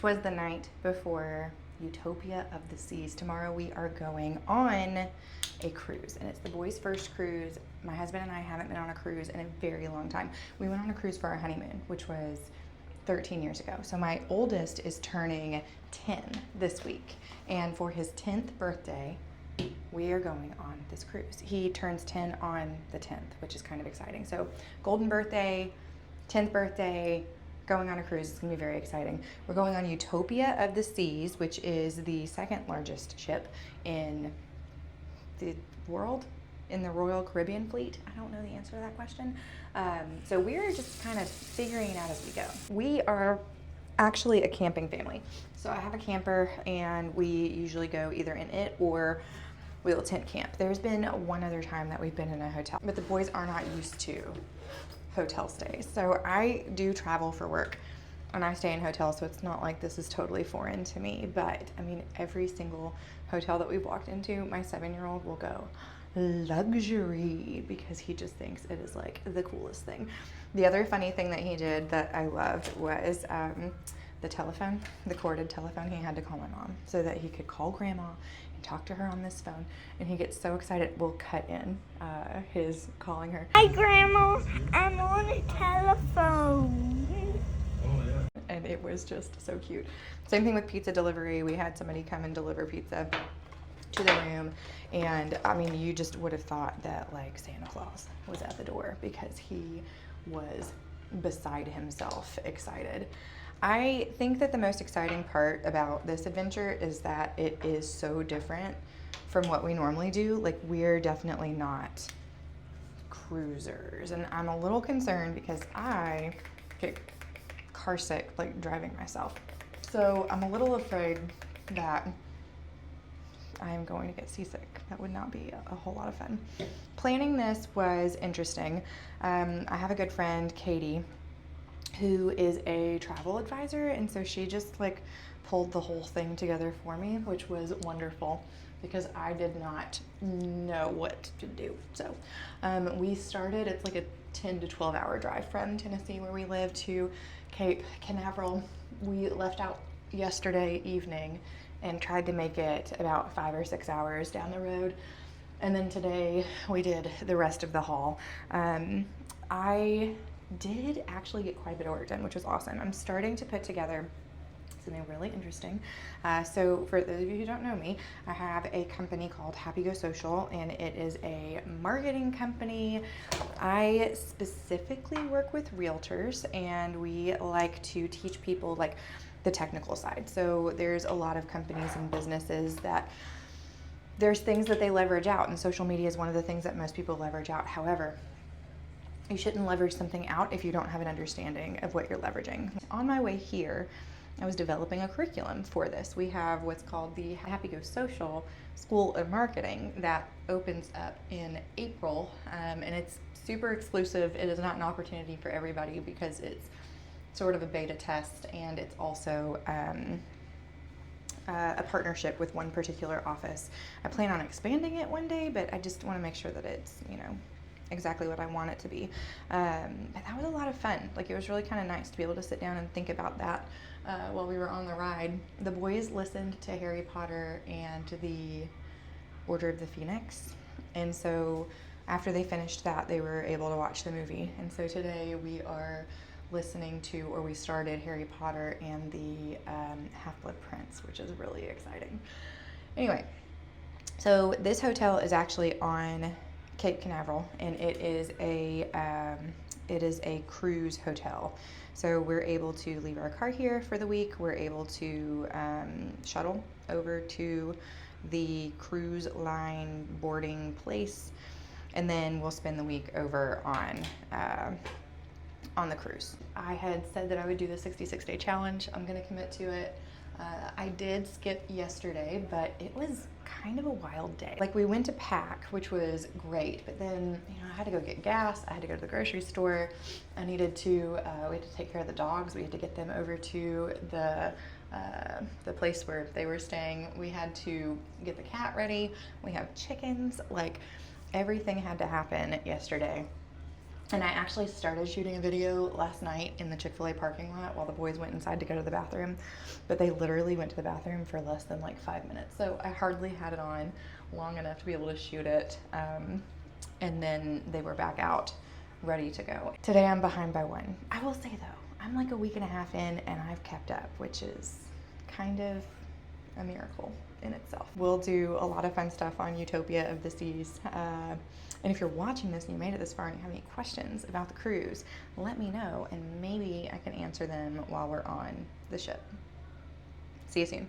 'Twas the night before Utopia of the Seas. Tomorrow we are going on a cruise, and it's the boys' first cruise. My husband and I haven't been on a cruise in a very long time. We went on a cruise for our honeymoon, which was 13 years ago. So my oldest is turning 10 this week, and for his 10th birthday, we are going on this cruise. He turns 10 on the 10th, which is kind of exciting. So golden birthday, 10th birthday, going on a cruise. It's gonna be very exciting. We're going on Utopia of the Seas, which is the second largest ship in the world, in the Royal Caribbean fleet. I don't know the answer to that question. So we're just kind of figuring it out as we go. We are actually a camping family. So I have a camper, and we usually go either in it or we'll tent camp. There's been one other time that we've been in a hotel, but the boys are not used to hotel stays. So I do travel for work and I stay in hotels, so it's not like this is totally foreign to me. But I mean, every single hotel that we've walked into, my 7-year-old will go luxury because he just thinks it is like the coolest thing. The other funny thing that he did that I loved was the telephone, the corded telephone. He had to call my mom so that he could call grandma and talk to her on this phone. And he gets so excited, we'll cut in his calling her. Hi, Grandma. I'm on a telephone. And it was just so cute. Same thing with pizza delivery. We had somebody come and deliver pizza to the room, and I mean, you just would have thought that like Santa Claus was at the door because he was beside himself excited. I think that the most exciting part about this adventure is that it is so different from what we normally do. Like, we're definitely not cruisers, and I'm a little concerned because I get car sick like driving myself. So I'm a little afraid that I am going to get seasick. That would not be a whole lot of fun. Planning this was interesting. I have a good friend, Katie, who is a travel advisor, and so she just like pulled the whole thing together for me, which was wonderful because I did not know what to do. So we started, it's like a 10 to 12 hour drive from Tennessee where we live to Cape Canaveral. We left out yesterday evening and tried to make it about 5 or 6 hours down the road. And then today we did the rest of the haul. I did actually get quite a bit of work done, which was awesome. I'm starting to put together something really interesting. So for those of you who don't know me, I have a company called Happy Go Social, and it is a marketing company. I specifically work with realtors, and we like to teach people like the technical side. So there's a lot of companies and businesses that there's things that they leverage out, and social media is one of the things that most people leverage out. However, you shouldn't leverage something out if you don't have an understanding of what you're leveraging. On my way here, I was developing a curriculum for this. We have what's called the Happy Go Social School of Marketing that opens up in April, and it's super exclusive. It is not an opportunity for everybody because it's sort of a beta test, and it's also a partnership with one particular office. I plan on expanding it one day, but I just want to make sure that it's, you know, exactly what I want it to be. But that was a lot of fun. Like, it was really kind of nice to be able to sit down and think about that while we were on the ride. The boys listened to Harry Potter and to the Order of the Phoenix, and so after they finished that, they were able to watch the movie. And so today we are listening to, or we started Harry Potter and the Half-Blood Prince, which is really exciting. Anyway, so this hotel is actually on Cape Canaveral, and it is a cruise hotel. So we're able to leave our car here for the week. We're able to shuttle over to the cruise line boarding place, and then we'll spend the week over on the cruise. I had said that I would do the 66-day challenge. I'm gonna commit to it. I did skip yesterday, but it was kind of a wild day. Like, we went to pack, which was great, but then, you know, I had to go get gas. I had to go to the grocery store. I needed to, we had to take care of the dogs. We had to get them over to the place where they were staying. We had to get the cat ready. We have chickens. Like, everything had to happen yesterday. And I actually started shooting a video last night in the Chick-fil-A parking lot while the boys went inside to go to the bathroom, but they literally went to the bathroom for less than like 5 minutes. So I hardly had it on long enough to be able to shoot it. And then they were back out ready to go. Today I'm behind by 1. I will say though, I'm like a week and a half in and I've kept up, which is kind of a miracle in itself. We'll do a lot of fun stuff on Utopia of the Seas. And if you're watching this and you made it this far and you have any questions about the cruise, let me know and maybe I can answer them while we're on the ship. See you soon.